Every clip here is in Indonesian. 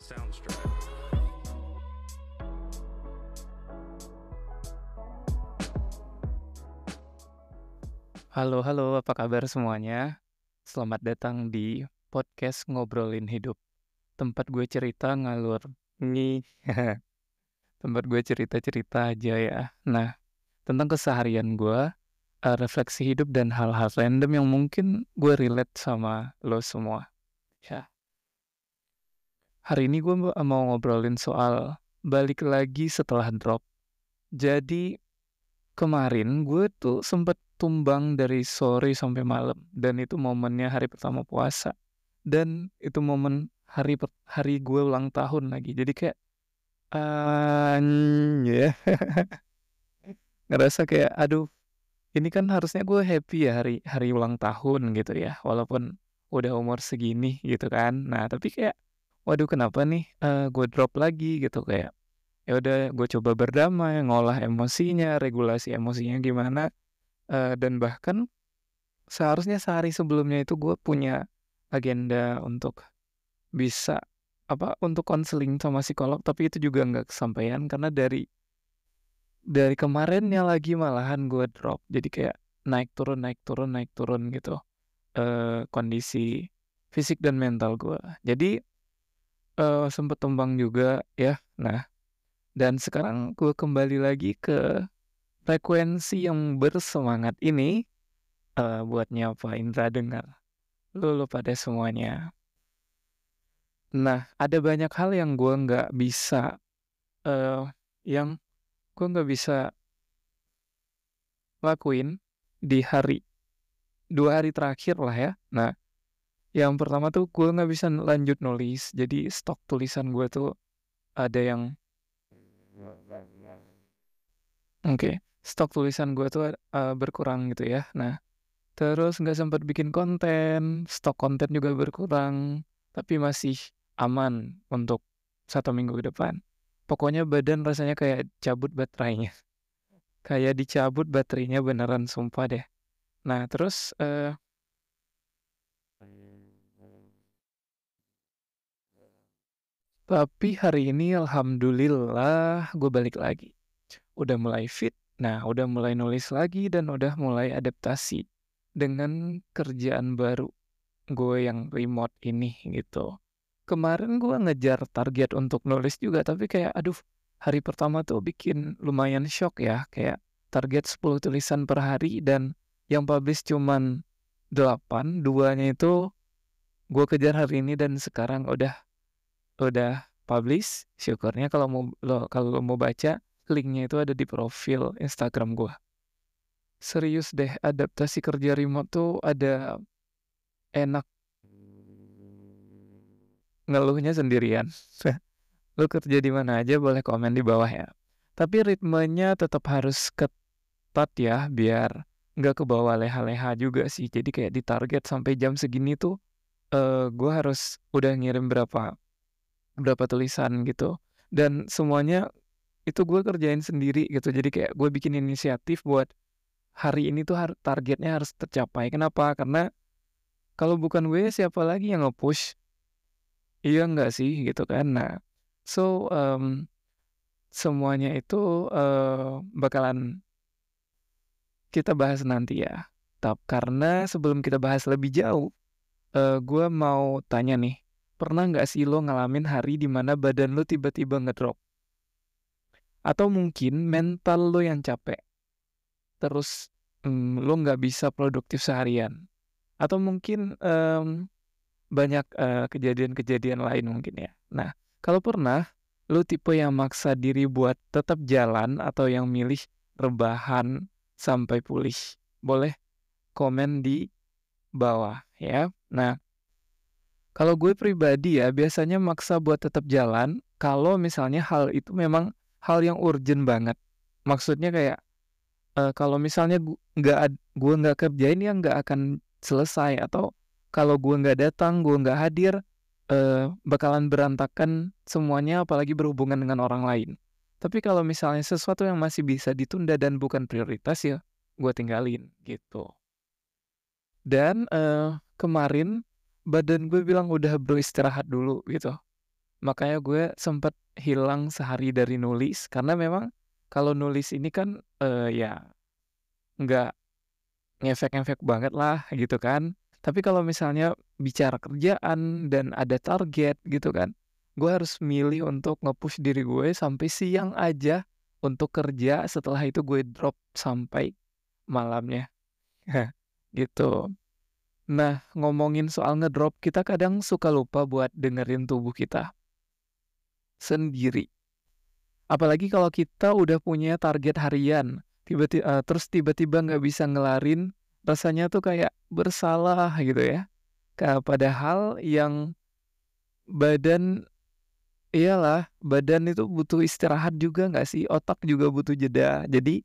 Soundstripe. Halo, halo, apa kabar semuanya? Selamat datang di podcast Ngobrolin Hidup. Tempat gue cerita ngalur nih. Tempat gue cerita-cerita aja ya. Nah, tentang keseharian gue, refleksi hidup dan hal-hal random yang mungkin gue relate sama lo semua. Ya, hari ini gue mau ngobrolin soal balik lagi setelah drop. Jadi kemarin gue tuh sempet tumbang dari sore sampai malam dan itu momennya hari pertama puasa dan itu momen hari gue ulang tahun lagi. Jadi kayak ya ngerasa kayak aduh ini kan harusnya gue happy ya hari hari ulang tahun gitu ya walaupun udah umur segini gitu kan. Nah, tapi kayak waduh kenapa nih gue drop lagi gitu kayak ya udah gue coba berdamai, ngolah emosinya, regulasi emosinya gimana. Dan bahkan seharusnya sehari sebelumnya itu gue punya agenda untuk bisa, untuk konseling sama psikolog, tapi itu juga nggak kesampaian karena dari kemarinnya lagi malahan gue drop. Jadi kayak naik turun naik turun naik turun gitu, kondisi fisik dan mental gue. Jadi, sempet tumbang juga ya. Nah, dan sekarang gue kembali lagi ke frekuensi yang bersemangat ini, buat nyapa Indra dengar. Lu pada semuanya. Nah, ada banyak hal yang gue nggak bisa, eee, yang gue nggak bisa lakuin di 2 hari terakhir lah ya. Nah, yang pertama tuh gue nggak bisa lanjut nulis, jadi stok tulisan gue tuh ada yang oke, stok tulisan gue tuh, berkurang gitu ya. Nah, terus nggak sempet bikin konten, stok konten juga berkurang, tapi masih aman untuk 1 minggu ke depan. Pokoknya badan rasanya kayak cabut baterainya, kayak dicabut baterainya beneran sumpah deh. Nah terus, tapi hari ini alhamdulillah gue balik lagi. Udah mulai fit, nah udah mulai nulis lagi dan udah mulai adaptasi dengan kerjaan baru gue yang remote ini gitu. Kemarin gue ngejar target untuk nulis juga tapi kayak aduh hari pertama tuh bikin lumayan shock ya kayak target 10 tulisan per hari dan yang publish cuman 8, duanya itu gue kejar hari ini dan sekarang udah publish. Syukurnya kalau lo mau baca linknya itu ada di profil Instagram gue. Serius deh adaptasi kerja remote tuh ada enak ngeluhnya sendirian. Lu kerja di mana aja boleh komen di bawah ya. Tapi ritmenya tetap harus ketat ya biar nggak kebawa leha-leha juga sih. Jadi kayak ditarget sampai jam segini tuh gue harus udah ngirim berapa berapa tulisan gitu. Dan semuanya itu gue kerjain sendiri gitu. Jadi kayak gue bikin inisiatif buat hari ini tuh targetnya harus tercapai. Kenapa? Karena kalau bukan gue siapa lagi yang nge-push? Iya nggak sih gitu kan. Nah, so semuanya itu, bakalan kita bahas nanti ya. Karena sebelum kita bahas lebih jauh, gua mau tanya nih, pernah nggak sih lo ngalamin hari di mana badan lo tiba-tiba ngedrop? Atau mungkin mental lo yang capek, terus, lo nggak bisa produktif seharian? Atau mungkin, banyak, kejadian-kejadian lain mungkin ya. Nah, kalau pernah, lu tipe yang maksa diri buat tetap jalan atau yang milih rebahan sampai pulih? Boleh komen di bawah ya. Nah, kalau gue pribadi ya biasanya maksa buat tetap jalan kalau misalnya hal itu memang hal yang urgent banget. Maksudnya kayak, kalau misalnya gue nggak kerjain ya nggak akan selesai atau kalau gue nggak datang, gue nggak hadir, bakalan berantakan semuanya apalagi berhubungan dengan orang lain. Tapi kalau misalnya sesuatu yang masih bisa ditunda dan bukan prioritas ya gue tinggalin gitu. Dan, kemarin badan gue bilang udah bro istirahat dulu gitu. Makanya gue sempet hilang sehari dari nulis, karena memang kalau nulis ini kan, ya nggak ngefek-ngefek banget lah gitu kan. Tapi kalau misalnya bicara kerjaan dan ada target gitu kan, gue harus milih untuk nge-push diri gue sampai siang aja untuk kerja, setelah itu gue drop sampai malamnya, gitu. Nah, ngomongin soal ngedrop, kita kadang suka lupa buat dengerin tubuh kita sendiri. Apalagi kalau kita udah punya target harian, terus tiba-tiba nggak bisa ngelarin, rasanya tuh kayak bersalah gitu ya. Padahal yang badan iyalah, badan itu butuh istirahat juga nggak sih? Otak juga butuh jeda. Jadi,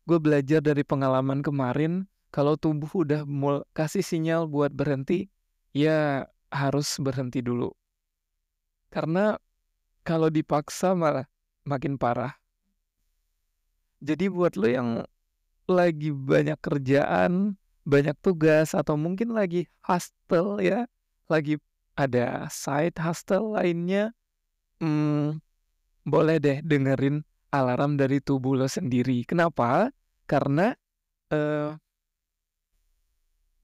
gue belajar dari pengalaman kemarin, kalau tubuh udah kasih sinyal buat berhenti, ya harus berhenti dulu. Karena kalau dipaksa malah makin parah. Jadi buat lo yang lagi banyak kerjaan, banyak tugas, atau mungkin lagi hustle ya, lagi ada side hustle lainnya, mmm, boleh deh dengerin alarm dari tubuh lo sendiri. Kenapa? Karena, eee,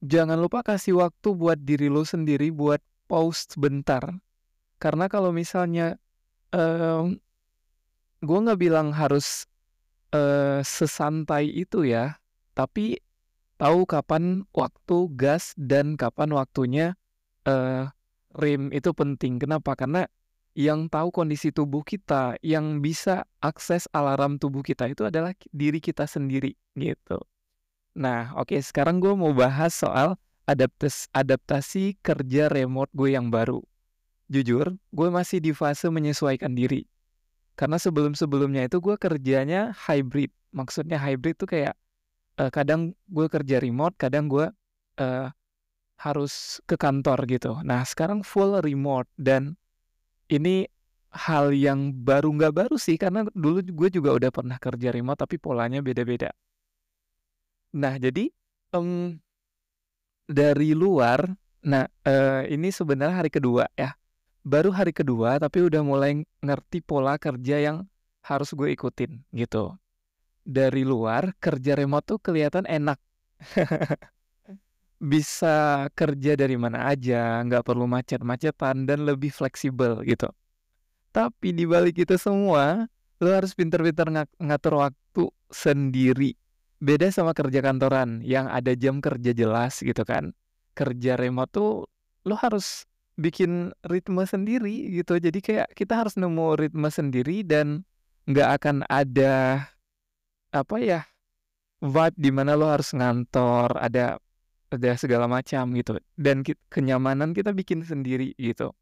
jangan lupa kasih waktu buat diri lo sendiri buat pause sebentar. Karena kalau misalnya, mmm, gue nggak bilang harus, sesantai itu ya, tapi tahu kapan waktu gas dan kapan waktunya, eee, rem itu penting. Kenapa? Karena yang tahu kondisi tubuh kita, yang bisa akses alarm tubuh kita itu adalah diri kita sendiri, gitu. Nah, oke, sekarang gue mau bahas soal adaptasi kerja remote gue yang baru. Jujur, gue masih di fase menyesuaikan diri. Karena sebelum-sebelumnya itu gue kerjanya hybrid. Maksudnya hybrid tuh kayak, kadang gue kerja remote, kadang gue, eee, harus ke kantor gitu. Nah, sekarang full remote, dan ini hal yang baru, nggak baru sih, karena dulu gue juga udah pernah kerja remote tapi polanya beda-beda. Nah, jadi, mmm, dari luar, nah, ini sebenarnya hari kedua ya, baru hari kedua tapi udah mulai ngerti pola kerja yang harus gue ikutin gitu. Dari luar kerja remote tuh kelihatan enak, bisa kerja dari mana aja, nggak perlu macet-macetan dan lebih fleksibel gitu. Tapi di balik itu semua, lo harus pinter-pinter ngatur waktu sendiri. Beda sama kerja kantoran yang ada jam kerja jelas gitu kan. Kerja remote tuh lo harus bikin ritme sendiri gitu. Jadi kayak kita harus nemu ritme sendiri, dan nggak akan ada apa ya, vibe di mana lo harus ngantor, ada segala macam gitu. Dan kenyamanan kita bikin sendiri gitu.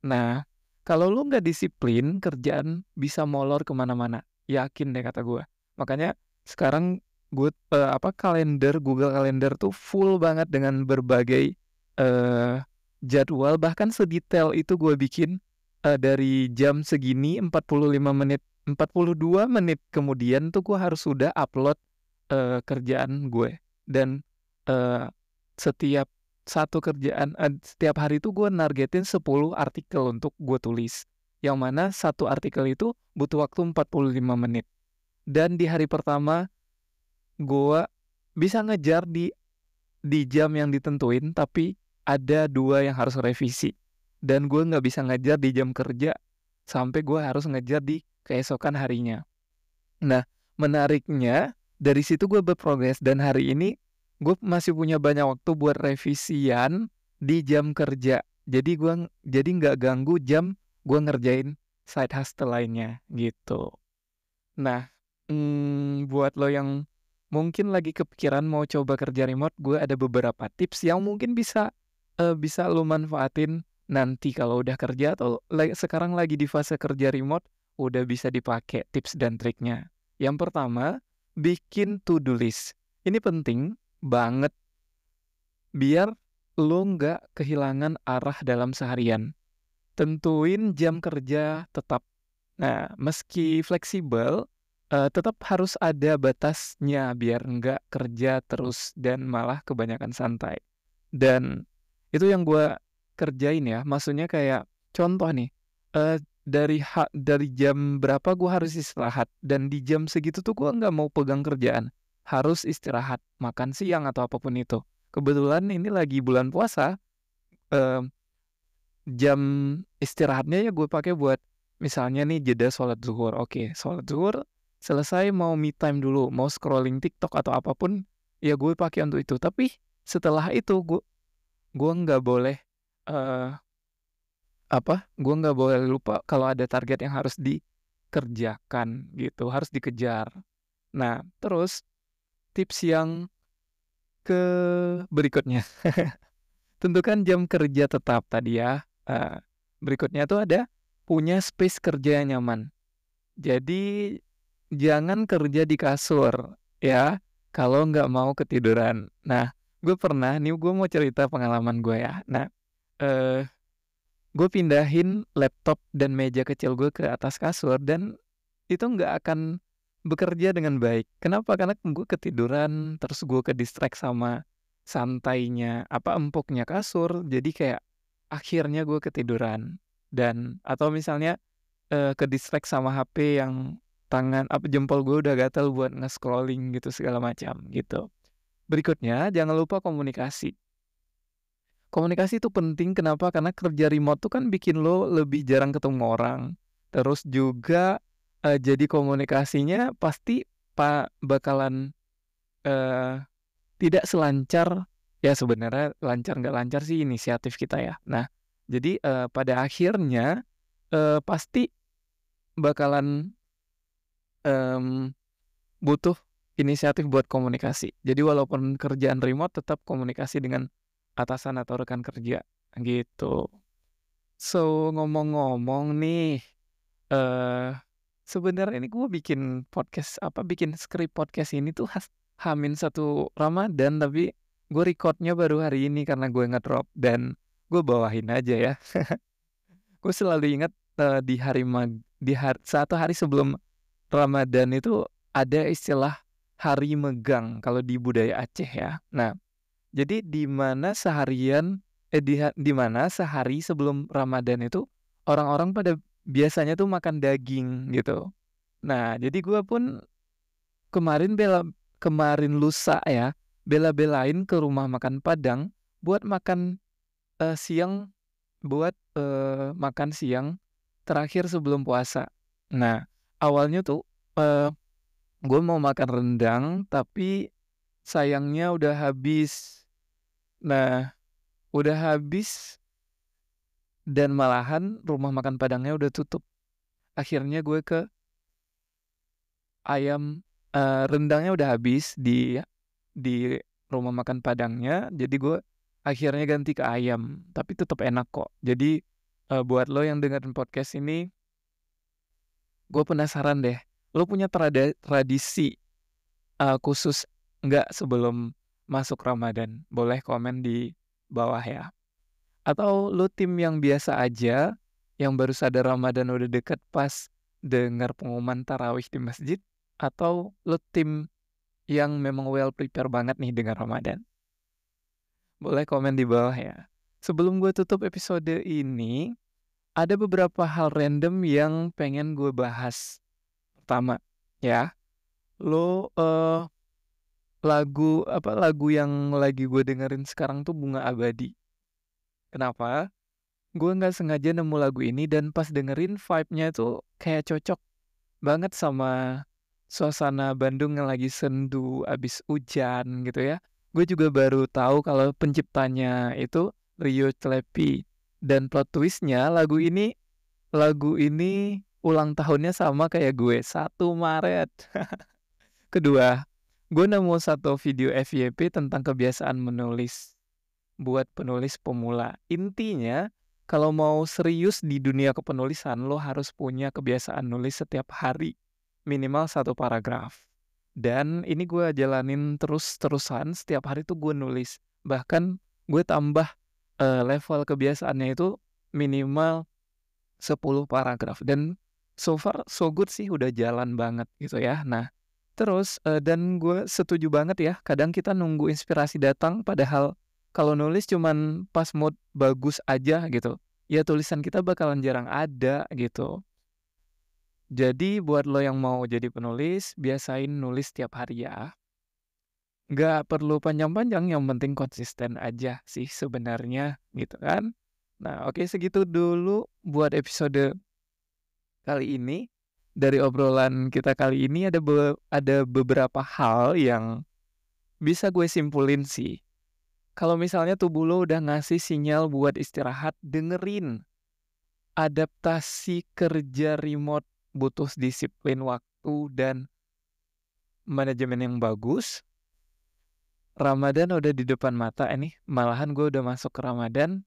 Nah, kalau lu nggak disiplin, kerjaan bisa molor kemana-mana. Yakin deh kata gue. Makanya sekarang gue, Google Calendar tuh full banget dengan berbagai, eee, jadwal. Bahkan sedetail itu gue bikin, dari jam segini 45 menit, 42 menit kemudian tuh gue harus sudah upload, kerjaan gue. Dan, eee, setiap setiap hari itu gue nargetin 10 artikel untuk gue tulis, yang mana satu artikel itu butuh waktu 45 menit. Dan di hari pertama gue bisa ngejar di jam yang ditentuin, tapi ada 2 yang harus revisi. Dan gue nggak bisa ngejar di jam kerja, sampai gue harus ngejar di keesokan harinya. Nah, menariknya dari situ gue berprogres, dan hari ini gue masih punya banyak waktu buat revisian di jam kerja. Jadi nggak ganggu jam gue ngerjain side hustle lainnya gitu. Nah, buat lo yang mungkin lagi kepikiran mau coba kerja remote, gue ada beberapa tips yang mungkin bisa lo manfaatin nanti kalau udah kerja, atau sekarang lagi di fase kerja remote, udah bisa dipakai tips dan triknya. Yang pertama, bikin to-do list. Ini penting banget biar lo nggak kehilangan arah dalam seharian. Tentuin jam kerja tetap. Nah, meski fleksibel, tetap harus ada batasnya biar nggak kerja terus dan malah kebanyakan santai. Dan itu yang gue kerjain ya, maksudnya kayak contoh nih, dari jam berapa gue harus istirahat, dan di jam segitu tuh gue nggak mau pegang kerjaan, harus istirahat, makan siang atau apapun itu. Kebetulan ini lagi bulan puasa, mmm, jam istirahatnya ya gue pakai buat misalnya nih jeda sholat zuhur, oke sholat zuhur selesai mau me time dulu, mau scrolling TikTok atau apapun, ya gue pakai untuk itu. Tapi setelah itu gue nggak boleh, eee gue nggak boleh lupa kalau ada target yang harus dikerjakan gitu, harus dikejar. Nah, terus tips yang ke berikutnya, tentukan jam kerja tetap tadi ya, berikutnya tuh ada punya space kerja yang nyaman. Jadi jangan kerja di kasur ya, kalau nggak mau ketiduran. Nah, gue mau cerita pengalaman gue ya. Nah, eee gue pindahin laptop dan meja kecil gue ke atas kasur dan itu nggak akan bekerja dengan baik. Kenapa? Karena gue ketiduran, terus gue ke-distract sama santainya, empuknya kasur, jadi kayak akhirnya gue ketiduran. Dan atau misalnya, ke-distract sama HP yang jempol gue udah gatel buat nge-scrolling gitu segala macam, gitu. Berikutnya, jangan lupa komunikasi. Komunikasi itu penting kenapa? Karena kerja remote tuh kan bikin lo lebih jarang ketemu orang. Terus juga, jadi komunikasinya pasti bakalan, eee, tidak selancar ya sebenarnya lancar nggak lancar sih inisiatif kita ya. Nah, jadi, pada akhirnya, pasti bakalan, mmm, butuh inisiatif buat komunikasi. Jadi walaupun kerjaan remote tetap komunikasi dengan atasan atau rekan kerja, gitu. So, ngomong-ngomong nih, eee, sebenarnya ini gue bikin skrip podcast ini tuh H-1 Ramadan, tapi gue record-nya baru hari ini karena gue ngedrop dan gue bawahin aja ya. Gue selalu ingat, di 1 hari sebelum Ramadan itu ada istilah hari megang kalau di budaya Aceh ya. Nah, jadi di mana sehari sebelum Ramadan itu orang-orang pada biasanya tuh makan daging gitu. Nah, jadi gua pun kemarin kemarin lusa ya, bela-belain ke rumah makan Padang buat makan, siang makan siang terakhir sebelum puasa. Nah, awalnya tuh, eee, gue mau makan rendang tapi sayangnya udah habis. Nah, udah habis dan malahan rumah makan Padangnya udah tutup. Akhirnya gue ke rendangnya udah habis di rumah makan Padangnya, jadi gue akhirnya ganti ke ayam, tapi tetap enak kok. Jadi, buat lo yang dengerin podcast ini, gue penasaran deh, lo punya tradisi, khusus nggak sebelum masuk Ramadan? Boleh komen di bawah ya. Atau lu tim yang biasa aja, yang baru sadar Ramadan udah deket pas dengar pengumuman tarawih di masjid, atau lu tim yang memang well prepare banget nih dengan Ramadan? Boleh komen di bawah ya. Sebelum gue tutup episode ini, ada beberapa hal random yang pengen gue bahas. Pertama, ya, lo lagu yang lagi gue dengerin sekarang tuh Bunga Abadi. Kenapa? Gue nggak sengaja nemu lagu ini dan pas dengerin vibe-nya tuh kayak cocok banget sama suasana Bandung yang lagi sendu abis hujan gitu ya. Gue juga baru tahu kalau penciptanya itu Rio Clepi, dan plot twist-nya lagu ini ulang tahunnya sama kayak gue, 1 Maret. Kedua, gue nemu satu video FYP tentang kebiasaan menulis buat penulis pemula. Intinya, kalau mau serius di dunia kepenulisan, lo harus punya kebiasaan nulis setiap hari, minimal 1 paragraf. Dan ini gue jalanin terus-terusan, setiap hari tuh gue nulis. Bahkan gue tambah, level kebiasaannya itu minimal 10 paragraf. Dan so far so good sih, udah jalan banget gitu ya. Nah, terus, dan gue setuju banget ya, kadang kita nunggu inspirasi datang, padahal kalau nulis cuman pas mood bagus aja gitu. ya tulisan kita bakalan jarang ada gitu. Jadi buat lo yang mau jadi penulis, biasain nulis tiap hari ya. Nggak perlu panjang-panjang, yang penting konsisten aja sih sebenarnya gitu kan. Nah, oke, segitu dulu buat episode kali ini. Dari obrolan kita kali ini ada beberapa hal yang bisa gue simpulin sih. Kalau misalnya tubuh lo udah ngasih sinyal buat istirahat, dengerin. Adaptasi kerja remote butuh disiplin waktu dan manajemen yang bagus. Ramadan udah di depan mata ini, malahan gue udah masuk ke Ramadan.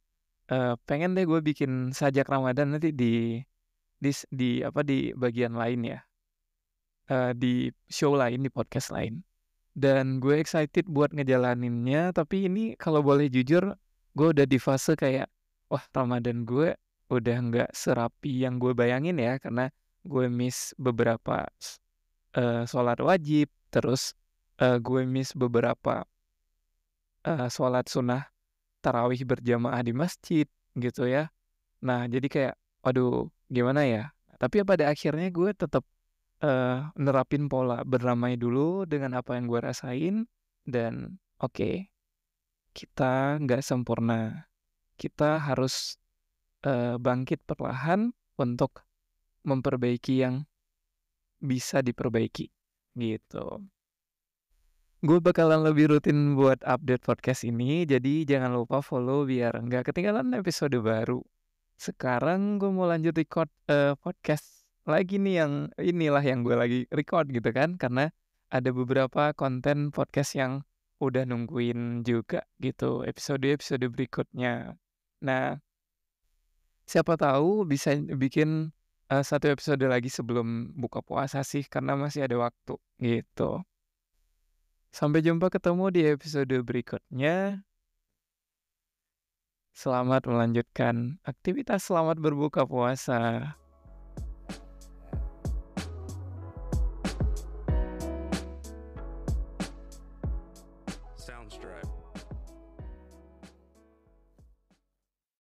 Pengen deh gue bikin sajak Ramadan nanti di bagian lain ya, di show lain, di podcast lain. Dan gue excited buat ngejalaninnya, tapi ini kalau boleh jujur, gue udah di fase kayak, wah, Ramadan gue udah nggak serapi yang gue bayangin ya, karena gue miss beberapa sholat wajib, terus gue miss beberapa sholat sunnah tarawih berjamaah di masjid gitu ya. Nah, jadi kayak, waduh, gimana ya? Tapi pada akhirnya gue tetap nerapin pola berdamai dulu dengan apa yang gue rasain, dan oke, kita nggak sempurna. Kita harus bangkit perlahan untuk memperbaiki yang bisa diperbaiki gitu. Gue bakalan lebih rutin buat update podcast ini, jadi jangan lupa follow biar nggak ketinggalan episode baru. Sekarang gue mau lanjut record podcast lagi nih, yang inilah yang gue lagi record gitu kan, karena ada beberapa konten podcast yang udah nungguin juga gitu episode-episode berikutnya. Nah, siapa tahu bisa bikin satu episode lagi sebelum buka puasa sih, karena masih ada waktu gitu. Sampai jumpa ketemu di episode berikutnya. Selamat melanjutkan aktivitas, selamat berbuka puasa.